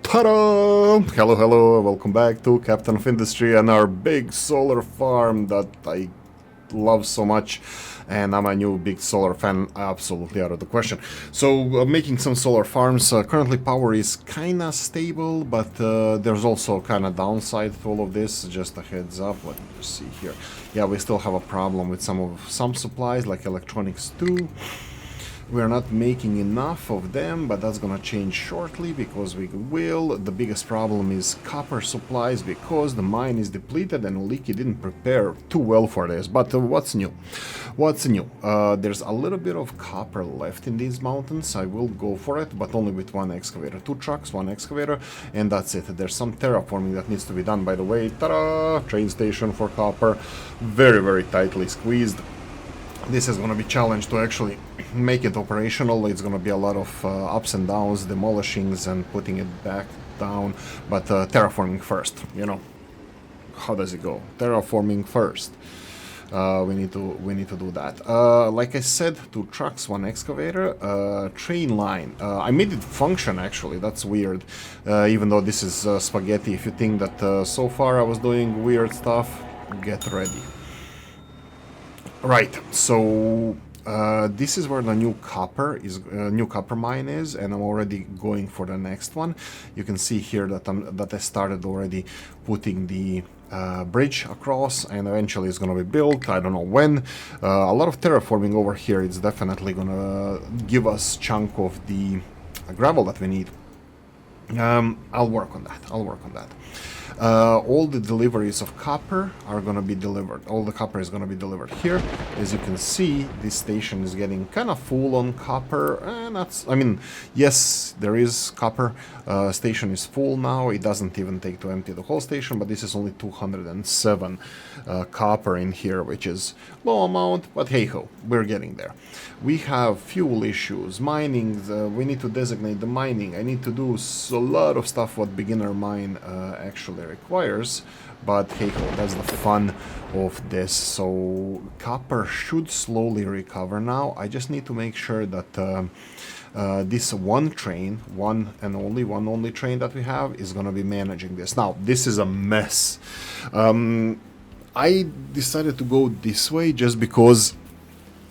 Ta-da! Hello, hello, welcome back to Captain of Industry and our big solar farm that I love so much. And I'm a new big solar fan, absolutely out of the question. So, making some solar farms. Currently power is kinda stable, but there's also kinda downside to all of this. Just a heads up, let me just see here. Yeah, we still have a problem with some supplies, like electronics too. We're not making enough of them, but that's gonna change shortly because we will. The biggest problem is copper supplies because the mine is depleted and Oolykee didn't prepare too well for this. But what's new? What's new? There's a little bit of copper left in these mountains. I will go for it, but only with one excavator. 2 trucks, 1 excavator, and that's it. There's some terraforming that needs to be done, by the way. Ta-da! Train station for copper. Very, very tightly squeezed. This is going to be challenged to actually make it operational. It's going to be a lot of ups and downs, demolishings and putting it back down. But terraforming first, you know. How does it go? Terraforming first. We need to do that. Like I said, 2 trucks, 1 excavator, train line. I made it function actually. That's weird. Even though this is spaghetti. If you think that so far I was doing weird stuff, get ready. Right, so this is where the new copper mine is, and I'm already going for the next one. You can see here that I started already putting the bridge across, and eventually it's gonna be built. I don't know when. A lot of terraforming over here. It's definitely gonna give us chunk of the gravel that we need. I'll work on that. All the deliveries of copper are gonna be delivered. All the copper is gonna be delivered here. As you can see, this station is getting kind of full on copper, and that's, I mean, yes, there is copper. Station is full now. It doesn't even take to empty the whole station, but this is only 207 copper in here, which is low amount, but hey ho, we're getting there. We have fuel issues, mining. We need to designate the mining. I need to do a lot of stuff what beginner mine actually requires, but hey ho, that's the fun of this. So copper should slowly recover now. I just need to make sure that this one train, one only train that we have is gonna be managing this. Now this is a mess. I decided to go this way just because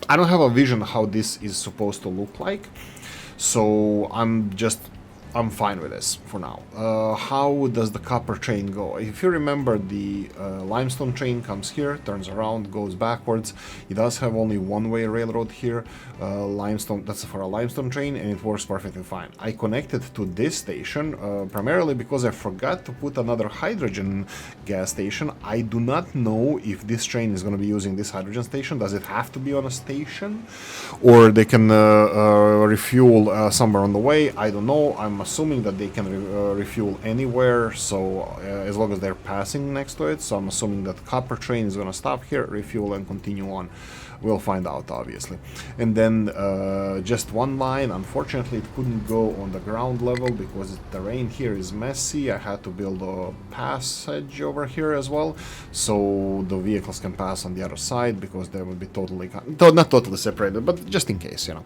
I don't have a vision how this is supposed to look like, so I'm fine with this for now. How does the copper train go? If you remember, the limestone train comes here, turns around, goes backwards. It does have only one-way railroad here. Limestone, that's for a limestone train, and it works perfectly fine. I connected to this station primarily because I forgot to put another hydrogen gas station. I do not know if this train is going to be using this hydrogen station. Does it have to be on a station, or they can refuel somewhere on the way? I don't know. I'm assuming that they can refuel anywhere, so as long as they're passing next to it. So I'm assuming that copper train is gonna stop here, refuel, and continue on. We'll find out, obviously. And then just one line. Unfortunately, it couldn't go on the ground level because the terrain here is messy. I had to build a passage over here as well, so the vehicles can pass on the other side, because they would be totally, not totally separated, but just in case, you know.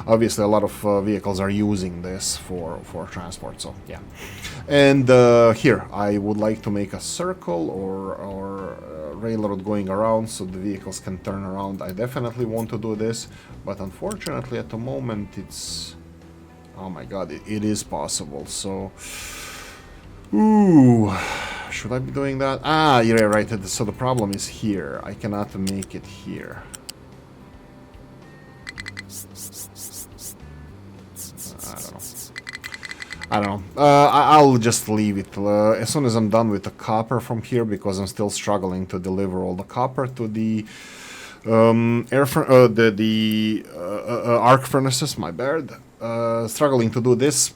Obviously, a lot of vehicles are using this for transport, so yeah. And here, I would like to make a circle or railroad going around so the vehicles can turn around. I definitely want to do this, but unfortunately at the moment it's, oh my god, it is possible. So ooh, should I be doing that? Ah, yeah, right. So the problem is here. I cannot make it here. I don't know. I'll just leave it as soon as I'm done with the copper from here, because I'm still struggling to deliver all the copper to the arc furnaces. My bad. Struggling to do this.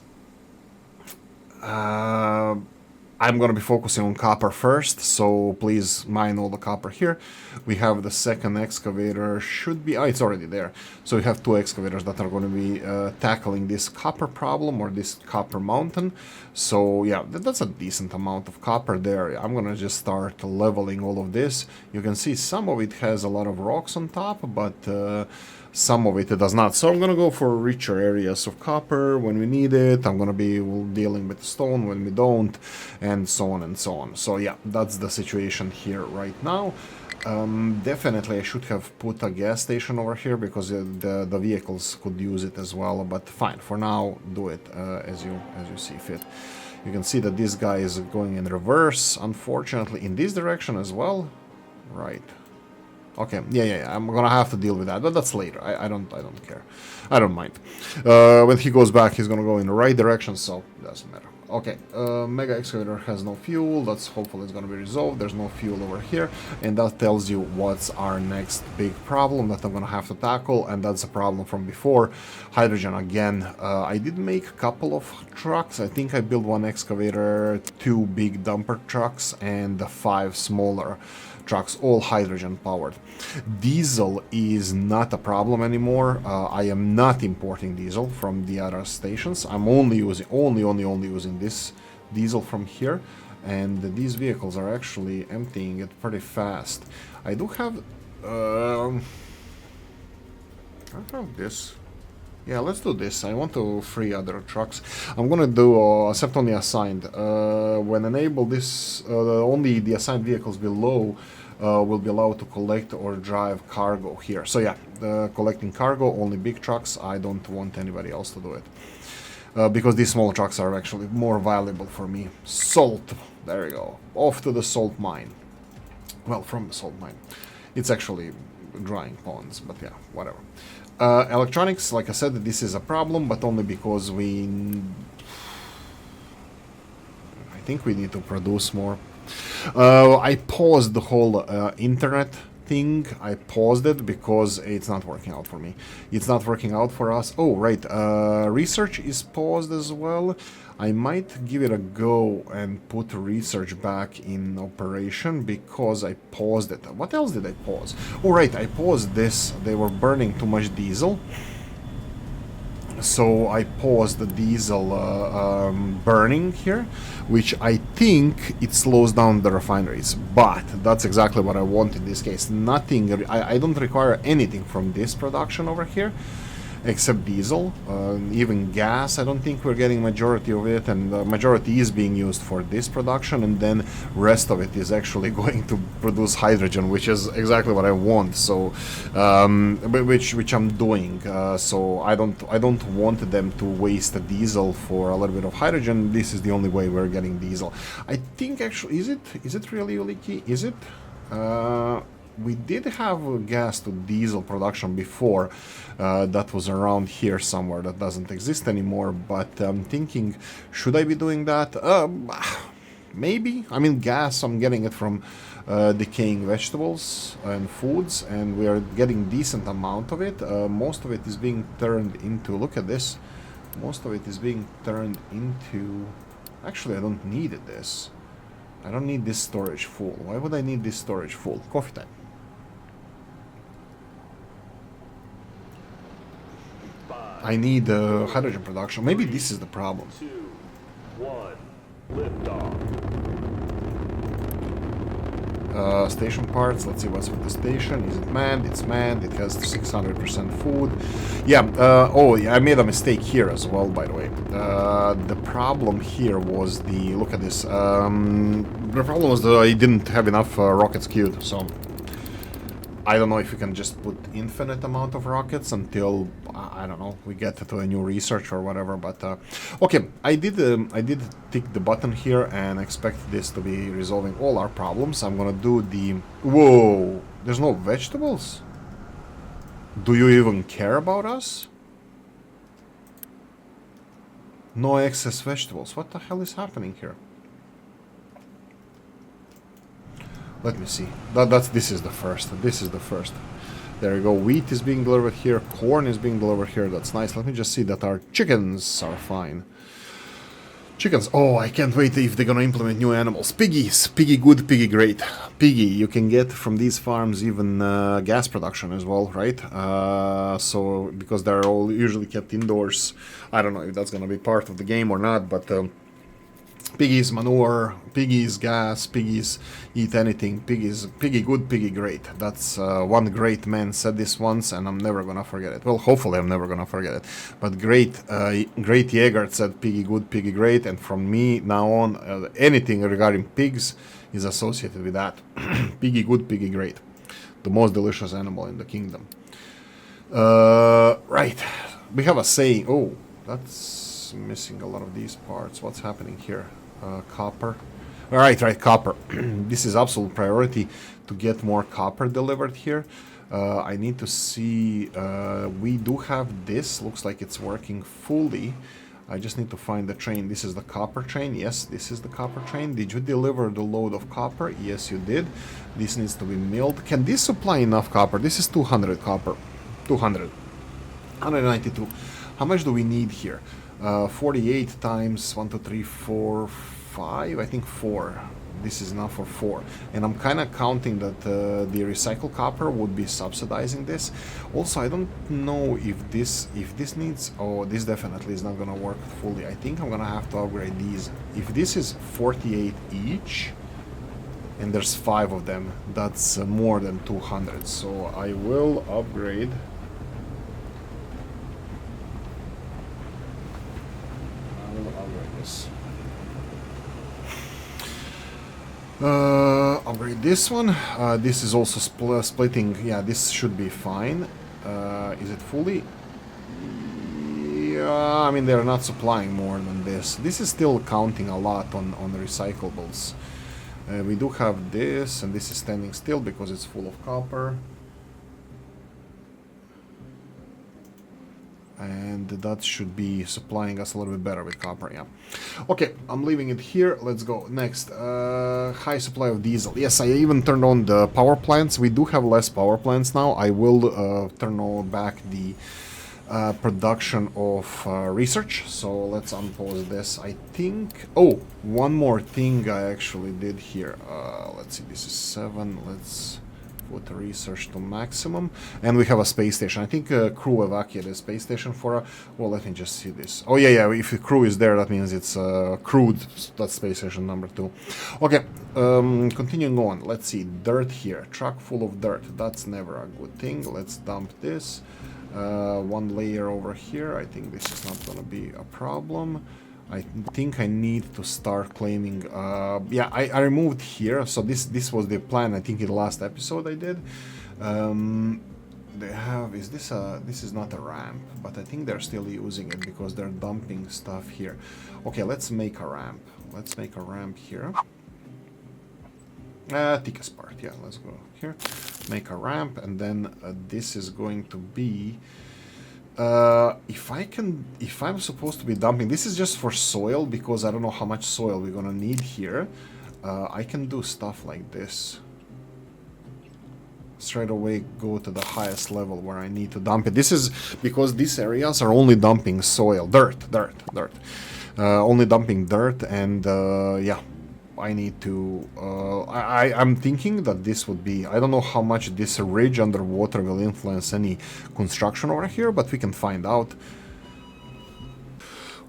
I'm gonna be focusing on copper first, so please mine all the copper here. We have the second excavator, should be, it's already there. So we have 2 excavators that are gonna be tackling this copper problem, or this copper mountain. So yeah, that's a decent amount of copper there. I'm gonna just start leveling all of this. You can see some of it has a lot of rocks on top, but some of it does not. So I'm gonna go for richer areas of copper when we need it. I'm gonna be dealing with stone when we don't, and so on and so on. So yeah, that's the situation here right now. Definitely I should have put a gas station over here because the vehicles could use it as well, but fine, for now do it as you see fit. You can see that this guy is going in reverse, unfortunately, in this direction as well. Right. Okay, yeah, I'm gonna have to deal with that, but that's later. I don't care. I don't mind. When he goes back, he's gonna go in the right direction, so it doesn't matter. Okay, Mega Excavator has no fuel. That's hopefully it's gonna be resolved. There's no fuel over here, and that tells you what's our next big problem that I'm gonna have to tackle, and that's a problem from before. Hydrogen again. I did make a couple of trucks. I think I built one excavator, 2 big dumper trucks, and 5 smaller trucks, all hydrogen powered. Diesel is not a problem anymore. I am not importing diesel from the other stations. I'm only using this diesel from here, and these vehicles are actually emptying it pretty fast. I do have I have this. Yeah, let's do this. I want to free other trucks. I'm gonna do accept only assigned. When enable this, only the assigned vehicles below will be allowed to collect or drive cargo here. So yeah, collecting cargo, only big trucks. I don't want anybody else to do it. Because these small trucks are actually more valuable for me. Salt. There you go. Off to the salt mine. Well, from the salt mine. It's actually drying ponds, but yeah, whatever. Electronics, like I said, this is a problem, but only because I think we need to produce more. I paused the whole internet thing. I paused it because it's not working out for me. It's not working out for us. Oh, right. Research is paused as well. I might give it a go and put research back in operation because I paused it. What else did I pause? Oh, right. I paused this. They were burning too much diesel. So I paused the diesel burning here, which I think it slows down the refineries. But that's exactly what I want in this case. Nothing, I don't require anything from this production over here, except diesel. Even gas, I don't think we're getting majority of it, and the majority is being used for this production, and then rest of it is actually going to produce hydrogen, which is exactly what I want. So, which I'm doing. So I don't want them to waste the diesel for a little bit of hydrogen. This is the only way we're getting diesel. I think actually, is it really Oolykee? Is it? We did have gas to diesel production before, that was around here somewhere, that doesn't exist anymore, but I'm thinking, should I be doing that? Maybe. I mean, gas, I'm getting it from decaying vegetables and foods, and we are getting decent amount of it. Most of it is being turned into, look at this, most of it is being turned into, actually I don't need this. I don't need this storage full. Why would I need this storage full? Coffee time. I need hydrogen production. Maybe this is the problem. 2, 1, liftoff. Station parts. Let's see what's with the station. Is it manned? It's manned. It has 600% food. Yeah. Oh, yeah. I made a mistake here as well, by the way. The problem here was the. Look at this. The problem was that I didn't have enough rockets queued, so. I don't know if you can just put infinite amount of rockets until, I don't know, we get to a new research or whatever, but okay, I did tick the button here and expect this to be resolving all our problems. I'm gonna do the, whoa, there's no vegetables? Do you even care about us? No excess vegetables. What the hell is happening here? Let me see. This is the first. This is the first. There you go. Wheat is being delivered here. Corn is being delivered here. That's nice. Let me just see that our chickens are fine. Chickens. Oh, I can't wait if they're gonna implement new animals. Piggies. Piggy good, piggy great. Piggy, you can get from these farms even gas production as well, right? So, because they're all usually kept indoors. I don't know if that's gonna be part of the game or not, but Piggies manure, piggies gas, piggies eat anything, piggy good, piggy great. That's one great man said this once, and I'm never gonna forget it. Well, hopefully I'm never gonna forget it. But great Jaeger said piggy good, piggy great, and from me now on, anything regarding pigs is associated with that. Piggy good, piggy great. The most delicious animal in the kingdom. Right. We have a saying. Oh, that's missing a lot of these parts. What's happening here? Copper. Right, copper. This is absolute priority to get more copper delivered here. I need to see. We do have this. Looks like it's working fully. I just need to find the train. This is the copper train. Yes, this is the copper train. Did you deliver the load of copper? Yes, you did. This needs to be milled. Can this supply enough copper? This is 200 copper. 200. 192. How much do we need here? 48 times 1, 2, 3, 4, 5. I think 4. This is enough for 4. And I'm kind of counting that the recycled copper would be subsidizing this. Also, I don't know if this needs... Oh, this definitely is not going to work fully. I think I'm going to have to upgrade these. If this is 48 each, and there's 5 of them, that's more than 200. So I will upgrade... Upgrade this one. This is also splitting. Yeah, this should be fine. Is it fully? Yeah, I mean, they're not supplying more than this. This is still counting a lot on the recyclables. We do have this, and this is standing still because it's full of copper. And that should be supplying us a little bit better with copper, yeah. Okay, I'm leaving it here. Let's go. Next, high supply of diesel. Yes, I even turned on the power plants. We do have less power plants now. I will turn on back the production of research. So let's unpause this. I think... Oh, one more thing I actually did here. Let's see, this is 7. Let's... put the research to maximum, and we have a space station. I think crew evacuated a space station for well, let me just see this. Oh yeah, if the crew is there, that means it's crewed. That's space station number 2. Okay, continuing on. Let's see, dirt here, truck full of dirt. That's never a good thing. Let's dump this. One layer over here. I think this is not gonna be a problem. I think I need to start claiming. Yeah, I removed here, so this was the plan. I think in the last episode I did. They have this is not a ramp, but I think they're still using it because they're dumping stuff here. Okay, let's make a ramp. Let's make a ramp here. Thickest part. Yeah, let's go here. Make a ramp, and then this is going to be. If I'm supposed to be dumping, this is just for soil because I don't know how much soil we're gonna need here. I can do stuff like this. Straight away go to the highest level where I need to dump it. This is because these areas are only dumping soil, dirt. Only dumping dirt, and yeah. I need to... I'm thinking that this would be... I don't know how much this ridge underwater will influence any construction over here, but we can find out.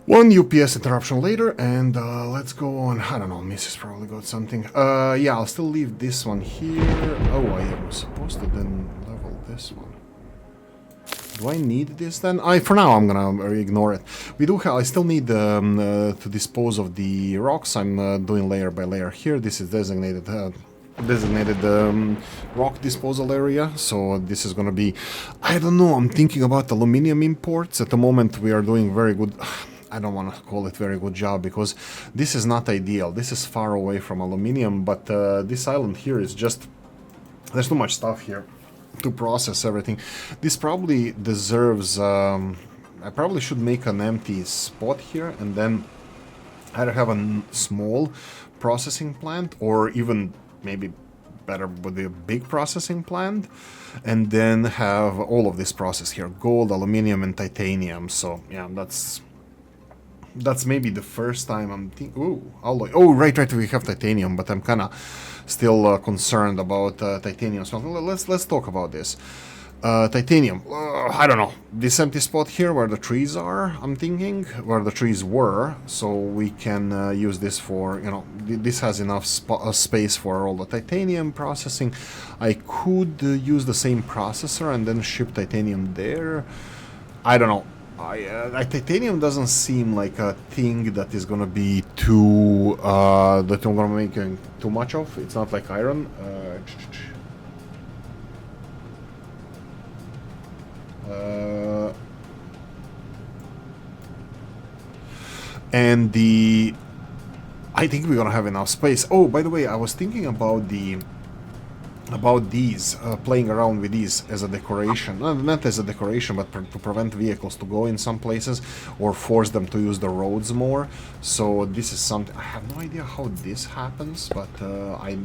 One UPS interruption later, and let's go on. I don't know, Mrs. probably got something. Yeah, I'll still leave this one here. Oh, I was supposed to then level this one. Do I need this then? For now, I'm gonna ignore it. We do have... I still need to dispose of the rocks. I'm doing layer by layer here. This is designated rock disposal area. So this is gonna be... I don't know. I'm thinking about aluminium imports. At the moment, we are doing very good... I don't want to call it very good job because this is not ideal. This is far away from aluminium, but this island here is just... There's too much stuff here to process everything. This probably deserves... I probably should make an empty spot here and then either have a small processing plant or even maybe better with a big processing plant, and then have all of this process here: gold, aluminium, and titanium. So yeah, that's maybe the first time I'm thinking... Ooh, alloy. Oh, right, we have titanium, but I'm kind of still concerned about titanium. So let's talk about this. Titanium. I don't know. This empty spot here where the trees are, I'm thinking, where the trees were, so we can use this for, you know, this has enough space for all the titanium processing. I could use the same processor and then ship titanium there. I don't know. Titanium doesn't seem like a thing that is gonna be too, that I'm gonna make too much of. It's not like iron. And I think we're gonna have enough space. Oh, by the way, I was thinking about these, playing around with these as a decoration. Not as a decoration, but to prevent vehicles to go in some places or force them to use the roads more. So this is something, I have no idea how this happens, but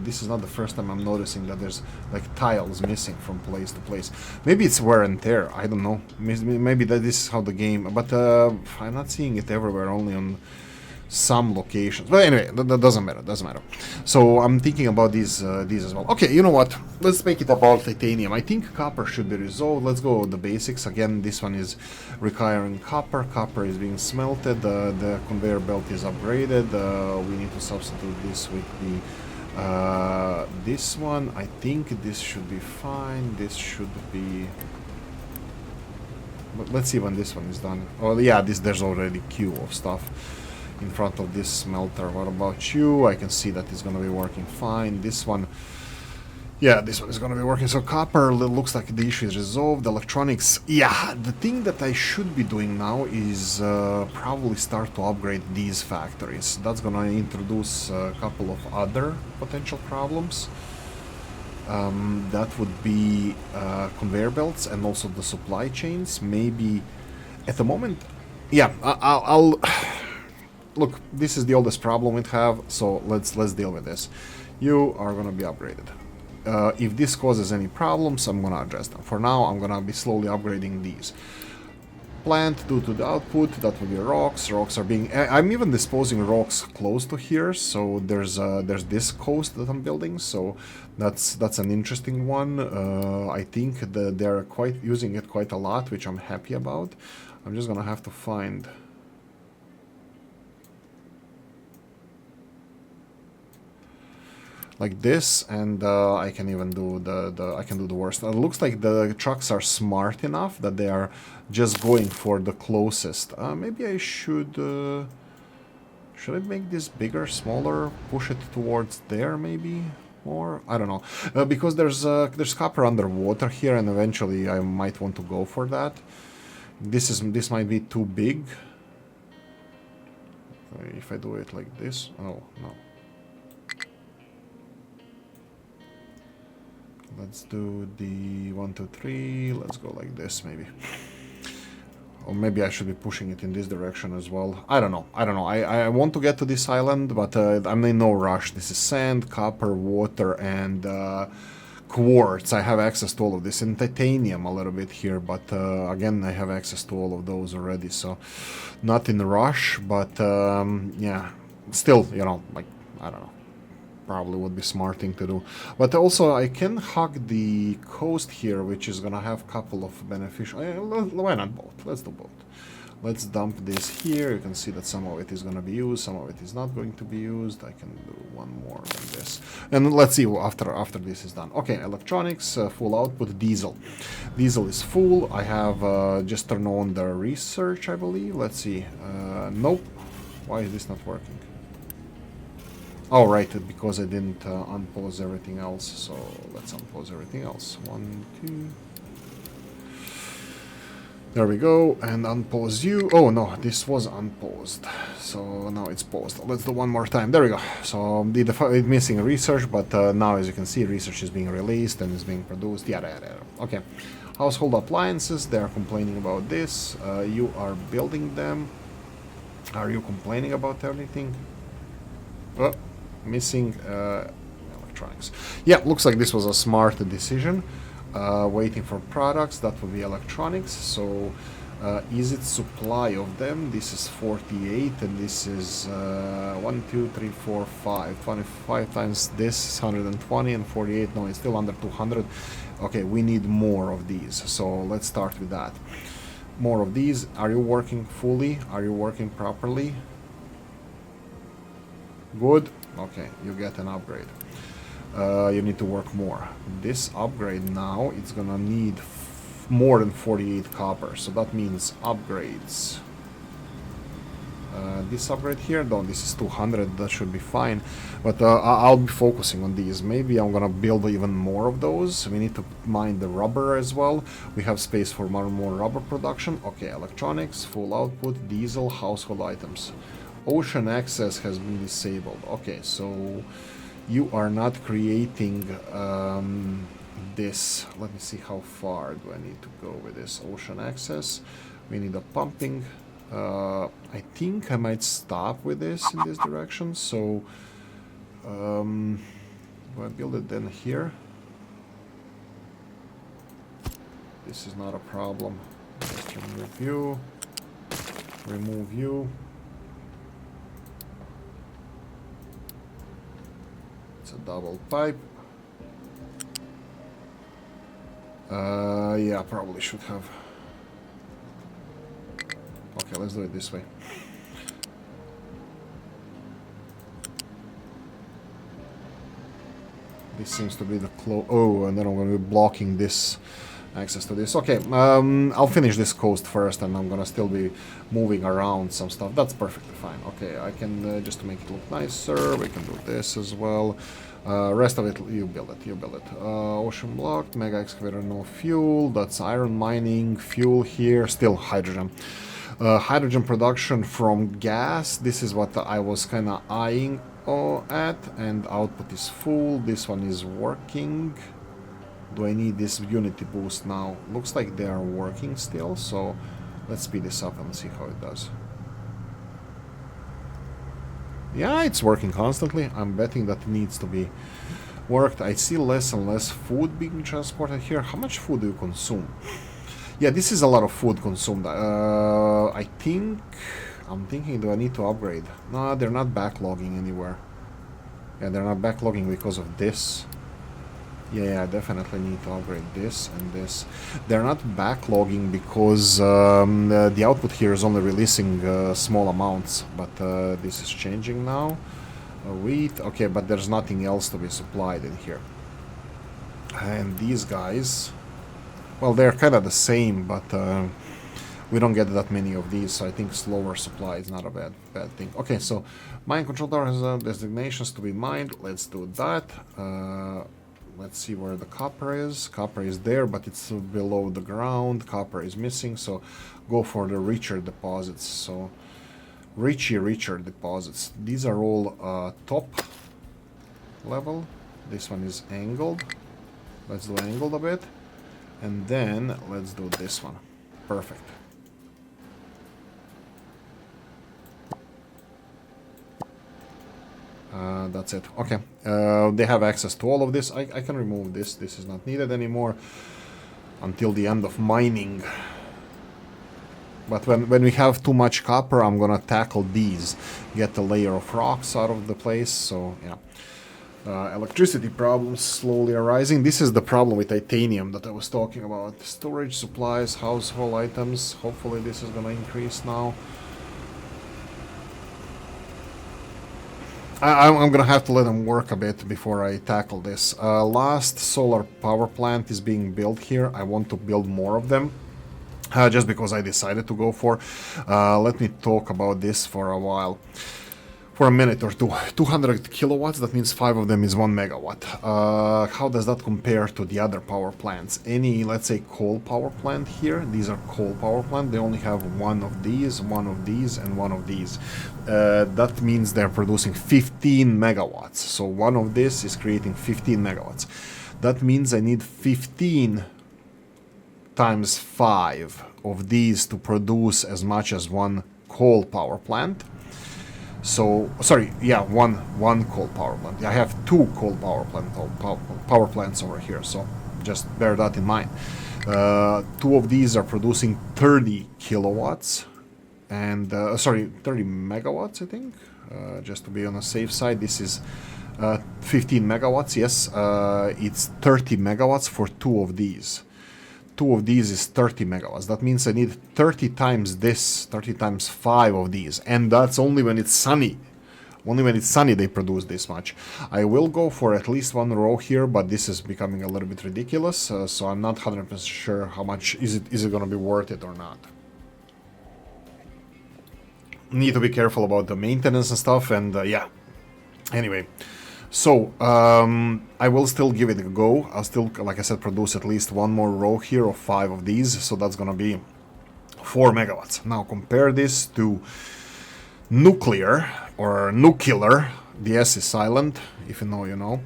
this is not the first time I'm noticing that there's like tiles missing from place to place. Maybe it's wear and tear, I don't know. Maybe that this is how the game, but I'm not seeing it everywhere, only on some locations. But anyway, that doesn't matter. So I'm thinking about these as well. Okay, you know what? Let's make it about titanium. I think copper should be resolved. Let's go with the basics. Again, this one is requiring copper. Copper is being smelted. The conveyor belt is upgraded. We need to substitute this with the this one. I think this should be fine. This should be... But let's see when this one is done. Oh yeah, there's already queue of stuff in front of this smelter. What about you? I can see that it's gonna be working fine. This one, yeah, this one is gonna be working. So copper looks like the issue is resolved. Electronics, yeah, the thing that I should be doing now is probably start to upgrade these factories. That's gonna introduce a couple of other potential problems. That would be conveyor belts and also the supply chains. Maybe at the moment, yeah, I'll look, this is the oldest problem we have, so let's deal with this. You are gonna be upgraded. If this causes any problems, I'm gonna address them. For now, I'm gonna be slowly upgrading these. Plant due to the output, that will be rocks. Rocks are being... I'm even disposing rocks close to here, so there's this coast that I'm building, so that's an interesting one. I think that they're quite using it quite a lot, which I'm happy about. I'm just gonna have to find... like this, and I can even do I can do the worst. It looks like the trucks are smart enough that they are just going for the closest. Maybe I should I make this bigger, smaller, push it towards there maybe more? I don't know, because there's copper underwater here, and eventually I might want to go for that. This might be too big. If I do it like this, oh no. Let's do the 1, 2, 3. Let's go like this, maybe. Or maybe I should be pushing it in this direction as well. I don't know. I want to get to this island, but I'm in no rush. This is sand, copper, water, and quartz. I have access to all of this. And titanium a little bit here, but again, I have access to all of those already. So not in a rush, but yeah, still, you know, like, I don't know. Probably would be smart thing to do. But also I can hug the coast here, which is gonna have a couple of beneficial... why not both? Let's do both. Let's dump this here. You can see that some of it is gonna be used, some of it is not going to be used. I can do one more than this. And let's see after this is done. Okay, electronics, full output, diesel. Diesel is full. I have just turned on the research, I believe. Let's see. Nope. Why is this not working? Oh, right, because I didn't unpause everything else, so let's unpause everything else. 1, 2... There we go, and unpause you. Oh, no, this was unpaused, so now it's paused. Let's do one more time. There we go. So, it's missing research, but now, as you can see, research is being released and is being produced. Yada, yada, yada. Okay. Household appliances, they are complaining about this. You are building them. Are you complaining about anything? Oh. Missing electronics. Yeah, looks like this was a smart decision. Waiting for products, that would be electronics. So Is it supply of them? This is 48 and this is 1, 2, 3, 4, 5. 25 times this is 120 and 48. No, it's still under 200. Okay, we need more of these. So let's start with that. More of these. Are you working fully? Are you working properly? Good. Okay, you get an upgrade. You need to work more. This upgrade now, it's gonna need more than 48 copper, so that means upgrades. This upgrade here, no, this is 200, that should be fine, but I'll be focusing on these. Maybe I'm gonna build even more of those. We need to mine the rubber as well. We have space for more and more rubber production. Okay, electronics, full output, diesel, household items. Ocean access has been disabled. Okay, so you are not creating this. Let me see how far do I need to go with this ocean access. We need a pumping. I think I might stop with this in this direction. So do I build it then here? This is not a problem. Just remove you. Remove you. It's a double pipe. Yeah, probably should have. Okay, let's do it this way. This seems to be the oh, and then I'm going to be blocking this access to this. Okay, I'll finish this coast first, and I'm gonna still be moving around some stuff. That's perfectly fine. Okay, I can just to make it look nicer. We can do this as well. Rest of it, you build it. You build it. Ocean blocked. Mega excavator, no fuel. That's iron mining. Fuel here. Still hydrogen. Hydrogen production from gas. This is what I was kind of eyeing at, and output is full. This one is working. Do I need this unity boost now? Looks like they are working still, so let's speed this up and see how it does. Yeah, it's working constantly. I'm betting that it needs to be worked. I see less and less food being transported here. How much food do you consume? Yeah, this is a lot of food consumed. I'm thinking, do I need to upgrade? No, they're not backlogging anywhere. Yeah, they're not backlogging because of this. Yeah, I definitely need to upgrade this and this. They're not backlogging because the output here is only releasing small amounts, but this is changing now. Wheat, okay, but there's nothing else to be supplied in here. And these guys, well, they're kind of the same, but we don't get that many of these, so I think slower supply is not a bad thing. Okay, so mine control tower has designations to be mined. Let's do that. Let's see where the copper is. Copper is there, but it's below the ground. Copper is missing, so go for the richer deposits. So richer deposits. These are all top level. This one is angled. Let's do angled a bit. And then let's do this one. Perfect. That's it. Okay. They have access to all of this. I can remove this. This is not needed anymore until the end of mining. But when we have too much copper, I'm gonna tackle these. Get the layer of rocks out of the place. So, yeah. Electricity problems slowly arising. This is the problem with titanium that I was talking about. Storage, supplies, household items. Hopefully this is gonna increase now. I'm gonna have to let them work a bit before I tackle this. Last solar power plant is being built here. I want to build more of them. Just because I decided to go for. Let me talk about this for a while. For a minute or two. 200 kilowatts, that means 5 of them is 1 megawatt. How does that compare to the other power plants? Any, let's say, coal power plant here, these are coal power plant, they only have one of these, and one of these. That means they're producing 15 megawatts. So one of this is creating 15 megawatts. That means I need 15 times 5 of these to produce as much as one coal power plant. So, sorry, yeah, one coal power plant. I have 2 coal power plants over here, so just bear that in mind. Two of these are producing 30 kilowatts, and sorry, 30 megawatts, I think. Just to be on the safe side, this is 15 megawatts. Yes, it's 30 megawatts for two of these. Two of these is 30 megawatts. That means I need 30 times this, 30 times 5 of these, and that's only when it's sunny. Only when it's sunny they produce this much. I will go for at least one row here, but this is becoming a little bit ridiculous, so I'm not 100% sure how much is it going to be worth it or not. Need to be careful about the maintenance and stuff, and yeah. Anyway, so I will still give it a go. I'll still, like I said, produce at least one more row here of 5 of these, so that's going to be 4 megawatts. Now compare this to nuclear or nuclear. The S is silent. If you know, you know.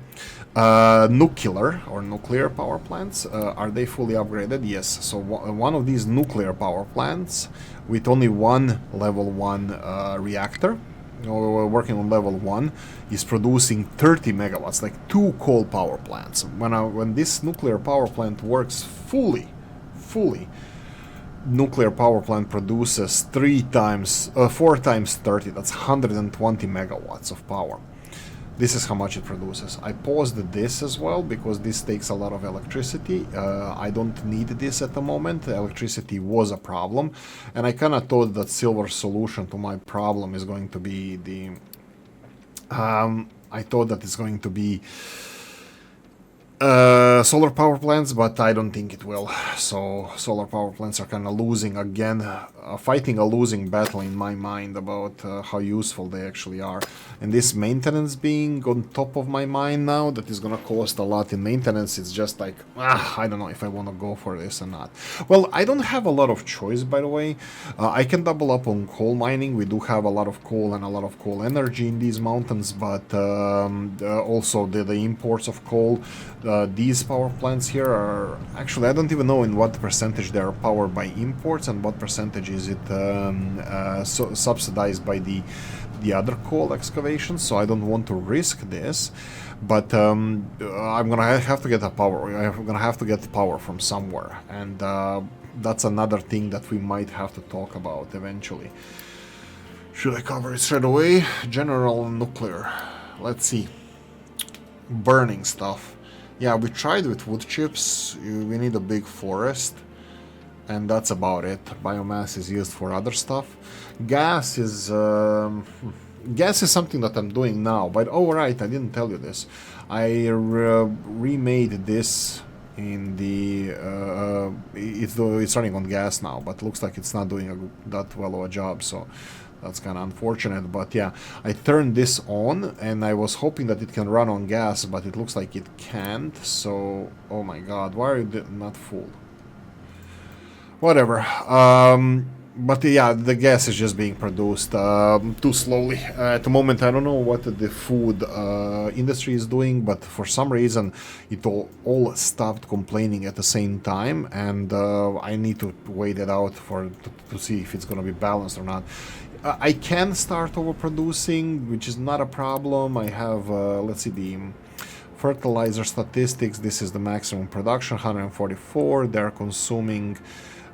Nuclear or nuclear power plants, are they fully upgraded? Yes. So one of these nuclear power plants with only one level 1 reactor, working on level 1, is producing 30 megawatts, like 2 coal power plants. When this nuclear power plant works fully, nuclear power plant produces 4 times 30, that's 120 megawatts of power. This is how much it produces. I paused this as well because this takes a lot of electricity. I don't need this at the moment. Electricity was a problem, and I kind of thought that silver solution to my problem is going to be the I thought that it's going to be solar power plants, but I don't think it will. So solar power plants are kind of losing again, fighting a losing battle in my mind about how useful they actually are. And this maintenance being on top of my mind now, that is gonna cost a lot in maintenance. It's just like, I don't know if I want to go for this or not. Well, I don't have a lot of choice, by the way. I can double up on coal mining. We do have a lot of coal and a lot of coal energy in these mountains, but also the imports of coal. These power plants here are actually, I don't even know in what percentage they are powered by imports and what percentage is it subsidized by the other coal excavations, so I don't want to risk this, but I'm gonna have to get I'm gonna have to get power from somewhere, and that's another thing that we might have to talk about eventually. Should I cover it straight away? General nuclear. Let's see. Burning stuff. Yeah, we tried with wood chips. We need a big forest, and that's about it. Biomass is used for other stuff. Gas is something that I'm doing now. But oh right, I didn't tell you this. I remade this in the it's running on gas now, but looks like it's not doing that well of a job. So that's kind of unfortunate, but yeah, I turned this on and I was hoping that it can run on gas, but it looks like it can't. So, oh my god, why are you not full? Whatever. But yeah, the gas is just being produced too slowly. At the moment, I don't know what the food industry is doing, but for some reason, it all stopped complaining at the same time, and I need to wait it out to see if it's going to be balanced or not. I can start overproducing, which is not a problem. I have, let's see, the fertilizer statistics. This is the maximum production, 144. They're consuming,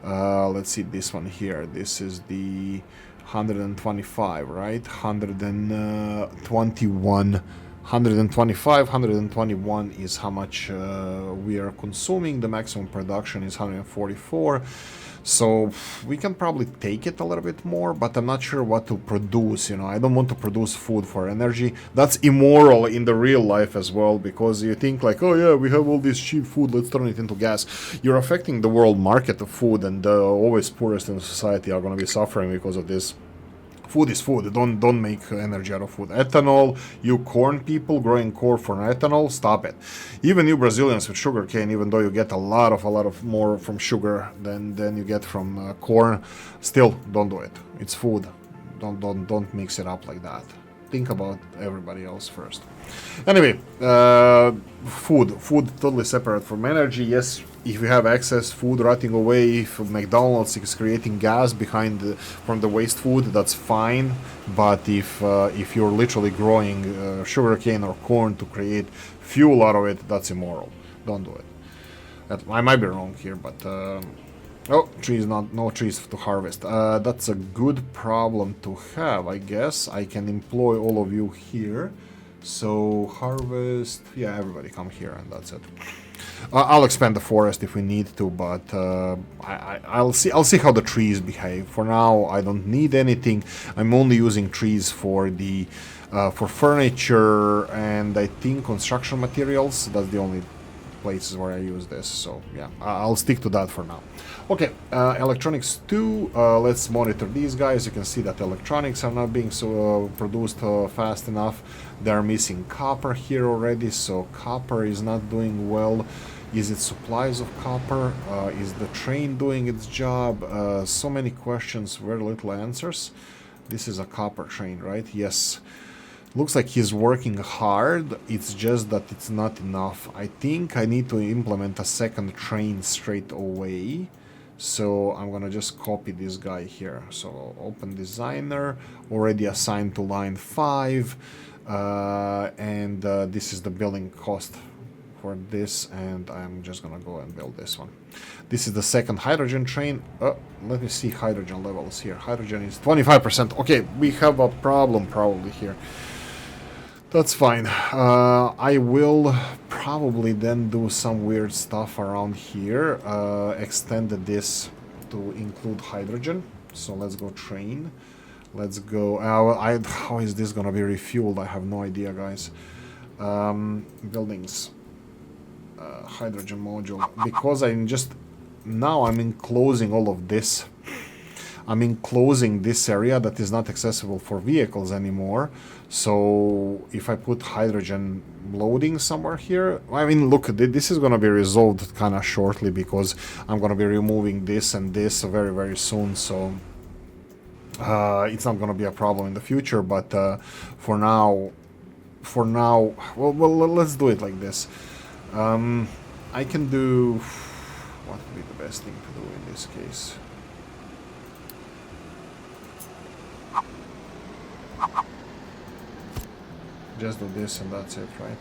let's see, this one here. This is the 125, right? 121. 125, 121 is how much we are consuming. The maximum production is 144. So we can probably take it a little bit more, but I'm not sure what to produce. I don't want to produce food for energy. That's immoral in the real life as well, because you think like, oh yeah, we have all this cheap food, let's turn it into gas. You're affecting the world market of food, and the always poorest in society are going to be suffering because of this. Food is food. Don't make energy out of food. Ethanol, you corn people growing corn for ethanol, stop it. Even you Brazilians with sugarcane, even though you get a lot of more from sugar than you get from corn, still don't do it. It's food. Don't mix it up like that. Think about everybody else first. Anyway, food totally separate from energy. Yes, if you have excess food rotting away, if McDonald's is creating gas from the waste food, that's fine. But if you're literally growing sugarcane or corn to create fuel out of it, that's immoral. Don't do it. I might be wrong here, but oh, trees, no trees to harvest. That's a good problem to have, I guess. I can employ all of you here. So harvest, yeah, everybody come here, and that's it. I'll expand the forest if we need to, but I'll see how the trees behave. For now, I don't need anything. I'm only using trees for the for furniture and I think construction materials. That's the only places where I use this. So yeah, I'll stick to that for now. Okay, electronics 2. Let's monitor these guys. You can see that electronics are not being so produced fast enough. They're missing copper here already, so copper is not doing well. Is it supplies of copper? Is the train doing its job? So many questions, very little answers. This is a copper train, right? Yes. Looks like he's working hard, it's just that it's not enough. I think I need to implement a second train straight away. So I'm gonna just copy this guy here. So open designer, already assigned to line 5. And this is the building cost for this, and I'm just gonna go and build this one. This is the second hydrogen train. Let me see hydrogen levels here. Hydrogen is 25%. Okay, we have a problem probably here. That's fine. I will probably then do some weird stuff around here. Extend this to include hydrogen. So let's go train. Let's go. How is this gonna be refueled? I have no idea, guys. Buildings. Hydrogen module. Because I'm enclosing all of this. I'm enclosing this area that is not accessible for vehicles anymore. So if I put hydrogen loading somewhere here, I mean, look, this is going to be resolved kind of shortly because I'm going to be removing this and this very, very soon. So it's not going to be a problem in the future. But for now, well, let's do it like this. I can do, what would be the best thing to do in this case? Just do this and that's it, right?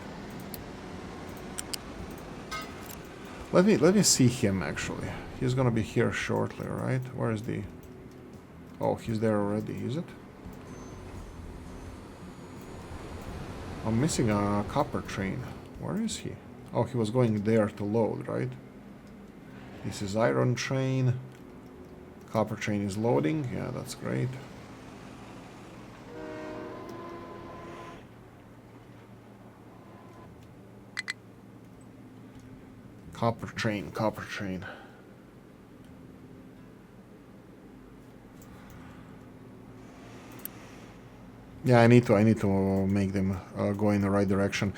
Let me see him actually. He's gonna be here shortly, right? Where is the... Oh, he's there already, is it? I'm missing a copper train. Where is he? Oh, he was going there to load, right? This is iron train. Copper train is loading. Yeah, that's great. Copper train, copper train. Yeah, I need to make them go in the right direction.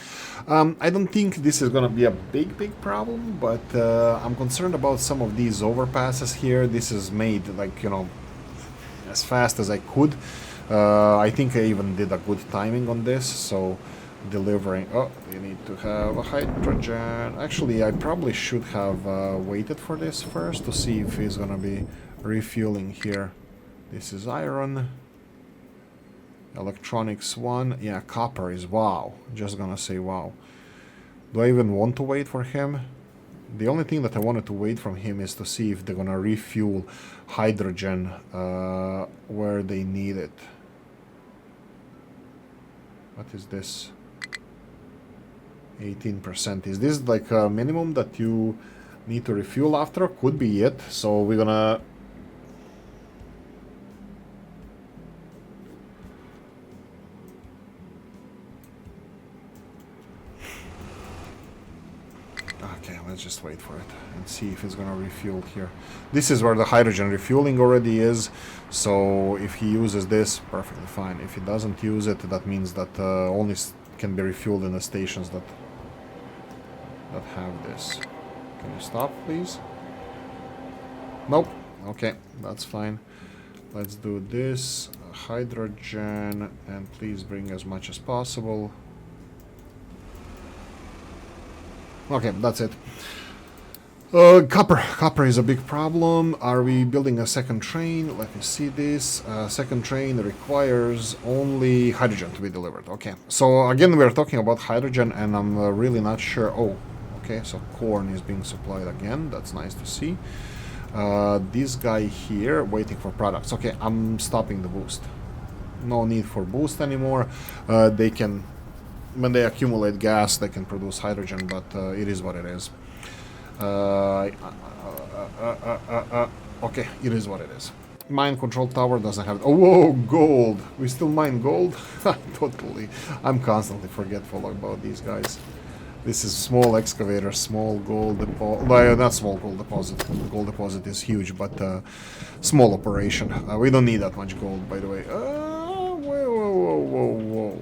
I don't think this is gonna be a big problem, but I'm concerned about some of these overpasses here. This is made like, you know, as fast as I could. I think I even did a good timing on this, so delivering... Oh, you need to have a hydrogen. Actually, I probably should have waited for this first to see if he's gonna be refueling here. This is iron. Electronics 1. Yeah, copper is wow. Just gonna say wow. Do I even want to wait for him? The only thing that I wanted to wait from him is to see if they're gonna refuel hydrogen where they need it. What is this? 18%. Is this like a minimum that you need to refuel after? Could be it. So we're gonna... Okay, let's just wait for it and see if it's gonna refuel here. This is where the hydrogen refueling already is. So if he uses this, perfectly fine. If he doesn't use it, that means that only can be refueled in the stations that have this. Can you stop, please? Nope. Okay, that's fine. Let's do this. Hydrogen, and please bring as much as possible. Okay, that's it. Copper is a big problem. Are we building a second train? Let me see this. Second train requires only hydrogen to be delivered. Okay, so again, we're talking about hydrogen, and I'm really not sure. Oh, Okay, so corn is being supplied again. That's nice to see. This guy here waiting for products. Okay, I'm stopping the boost. No need for boost anymore. They can, when they accumulate gas, they can produce hydrogen, but it is what it is. Okay, it is what it is. Mine control tower doesn't have... Oh, whoa, gold! We still mine gold? I'm constantly forgetful about these guys. This is small excavator, small gold deposit. No, not small gold deposit. The gold deposit is huge, but small operation. We don't need that much gold, by the way. Whoa.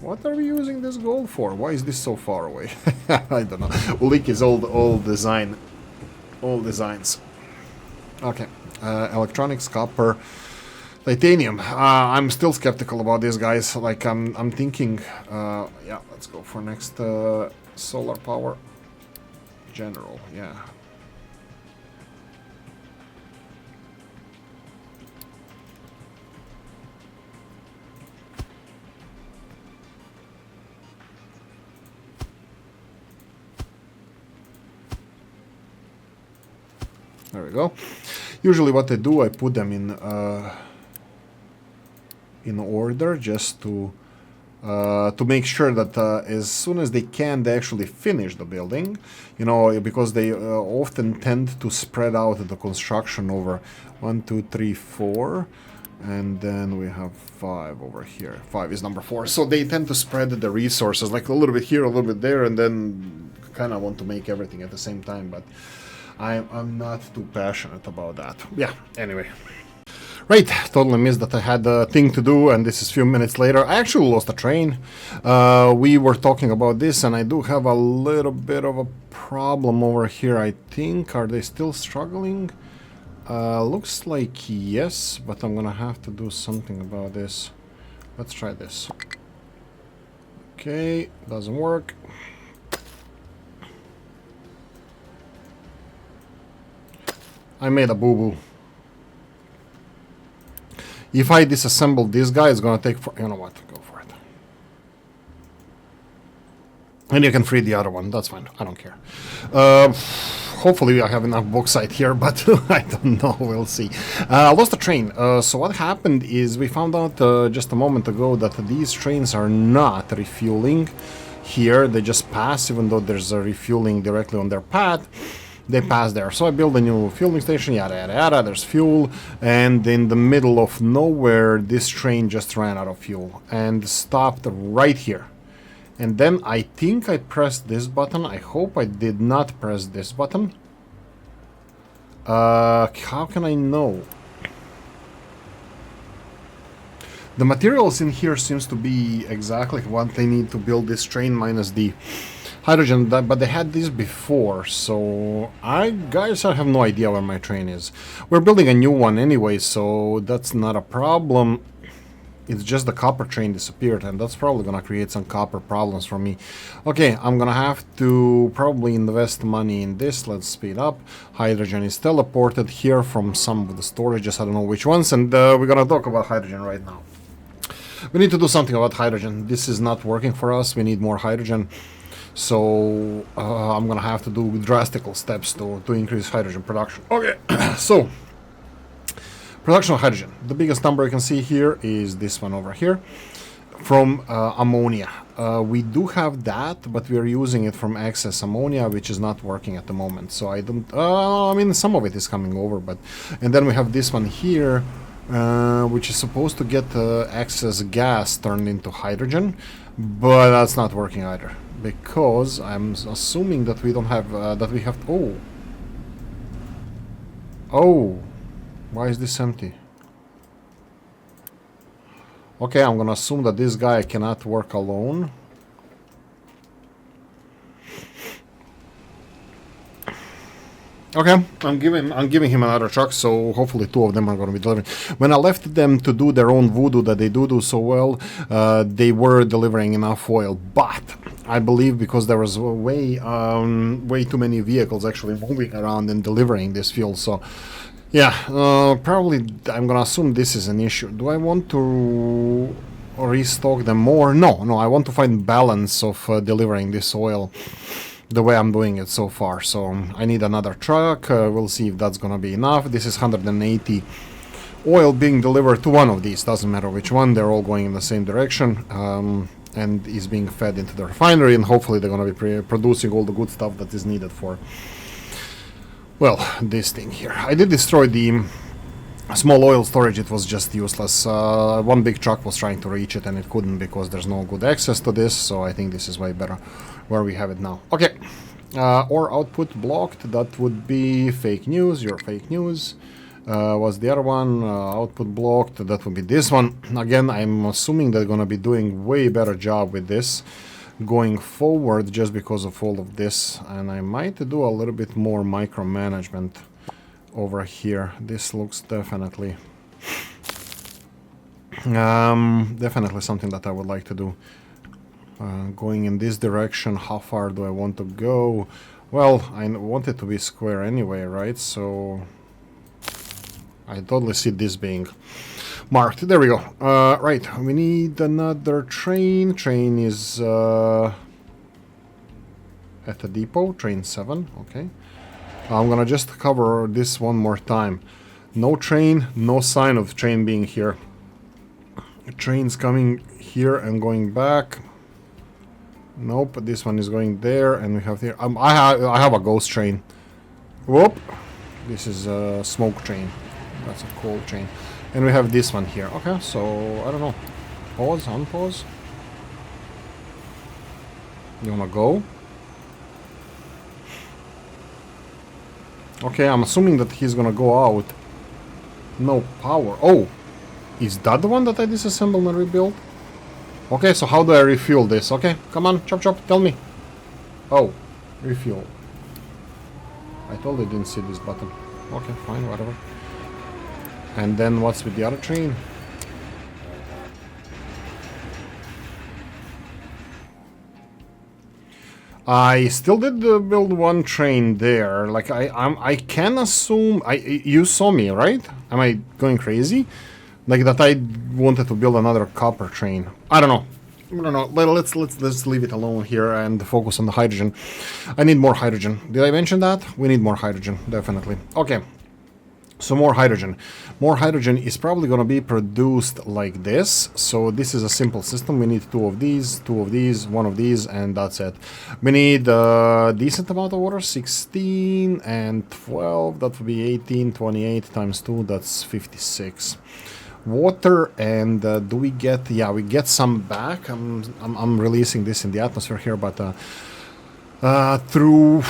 What are we using this gold for? Why is this so far away? I don't know. Oolykee is old design. Old designs. Okay. Electronics, copper, titanium. I'm still skeptical about these guys. Like, I'm thinking... yeah, let's go for next solar power. General, yeah. There we go. Usually what I do, I put them in order just to make sure that as soon as they can, they actually finish the building. You know, because they often tend to spread out the construction over 1, 2, 3, 4. And then we have 5 over here. 5 is number 4. So they tend to spread the resources, like a little bit here, a little bit there, and then kind of want to make everything at the same time. But I'm not too passionate about that. Yeah, anyway. Right, totally missed that I had a thing to do, and this is a few minutes later. I actually lost a train. We were talking about this, and I do have a little bit of a problem over here, I think. Are they still struggling? Looks like yes, but I'm gonna have to do something about this. Let's try this. Okay, doesn't work. I made a boo-boo. If I disassemble this guy, it's gonna take for... You know what? Go for it. And you can free the other one. That's fine. I don't care. Hopefully I have enough bauxite here, but I don't know. We'll see. I lost a train. So what happened is we found out just a moment ago that these trains are not refueling here. They just pass, even though there's a refueling directly on their path. They pass there. So I build a new fueling station, yada yada yada, there's fuel, and in the middle of nowhere this train just ran out of fuel and stopped right here. And then I think I pressed this button. I hope I did not press this button. How can I know? The materials in here seems to be exactly what they need to build this train minus the hydrogen, but they had this before, so I have no idea where my train is. We're building a new one anyway, so that's not a problem. It's just the copper train disappeared, and that's probably gonna create some copper problems for me. Okay, I'm gonna have to probably invest money in this. Let's speed up. Hydrogen is teleported here from some of the storages, I don't know which ones, and we're gonna talk about hydrogen right now. We need to do something about hydrogen. This is not working for us. We need more hydrogen. So I'm gonna have to do drastical steps to increase hydrogen production. Okay, so production of hydrogen. The biggest number you can see here is this one over here from ammonia. We do have that, but we are using it from excess ammonia, which is not working at the moment. So I don't. I mean, some of it is coming over, but and then we have this one here, which is supposed to get excess gas turned into hydrogen, but that's not working either. Because I'm assuming that we don't have, that we have... Oh! Why is this empty? Okay, I'm gonna assume that this guy cannot work alone. Okay, I'm giving him another truck, so hopefully 2 of them are going to be delivering. When I left them to do their own voodoo that they do so well, they were delivering enough oil. But I believe because there was way too many vehicles actually moving around and delivering this fuel. So yeah, probably I'm going to assume this is an issue. Do I want to restock them more? No, I want to find balance of delivering this oil. the way I'm doing it so far. So I need another truck. We'll see if that's gonna be enough. This is 180 oil being delivered to one of these. Doesn't matter which one. They're all going in the same direction. And is being fed into the refinery, and hopefully they're gonna be producing all the good stuff that is needed for, well, this thing here. I did destroy the small oil storage. It was just useless. One big truck was trying to reach it and it couldn't because there's no good access to this, so I think this is way better where we have it now. Okay, or output blocked. That would be fake news. Your fake news. Was the other one output blocked? That would be this one. Again, I'm assuming they're gonna be doing way better job with this going forward just because of all of this, and I might do a little bit more micromanagement over here. This looks definitely definitely something that I would like to do. Going in this direction, how far do I want to go? Well, I want it to be square anyway, right? So I totally see this being marked. There we go. Right, we need another train. Train is at the depot. Train 7, okay. I'm gonna just cover this one more time. No train, no sign of train being here. Train's coming here and going back. Nope, this one is going there, and we have here. I have a ghost train. Whoop! This is a smoke train. That's a coal train, and we have this one here. Okay, so I don't know. Pause, unpause. You wanna go? Okay, I'm assuming that he's gonna go out. No power. Oh, is that the one that I disassembled and rebuilt? Okay, so how do I refuel this? Okay, come on, chop chop, tell me. Oh, refuel. I totally didn't see this button. Okay, fine, whatever. And then what's with the other train? I still did build one train there. Like I can assume you saw me, right? Am I going crazy? Like that I wanted to build another copper train. I don't know. I don't know. Let's leave it alone here and focus on the hydrogen. I need more hydrogen. Did I mention that? We need more hydrogen, definitely. Okay. So more hydrogen. More hydrogen is probably going to be produced like this. So this is a simple system. We need two of these, one of these, and that's it. We need a decent amount of water, 16 and 12. That would be 18, 28 times 2. That's 56. Water, and do we get? Yeah, we get some back. I'm releasing this in the atmosphere here, but through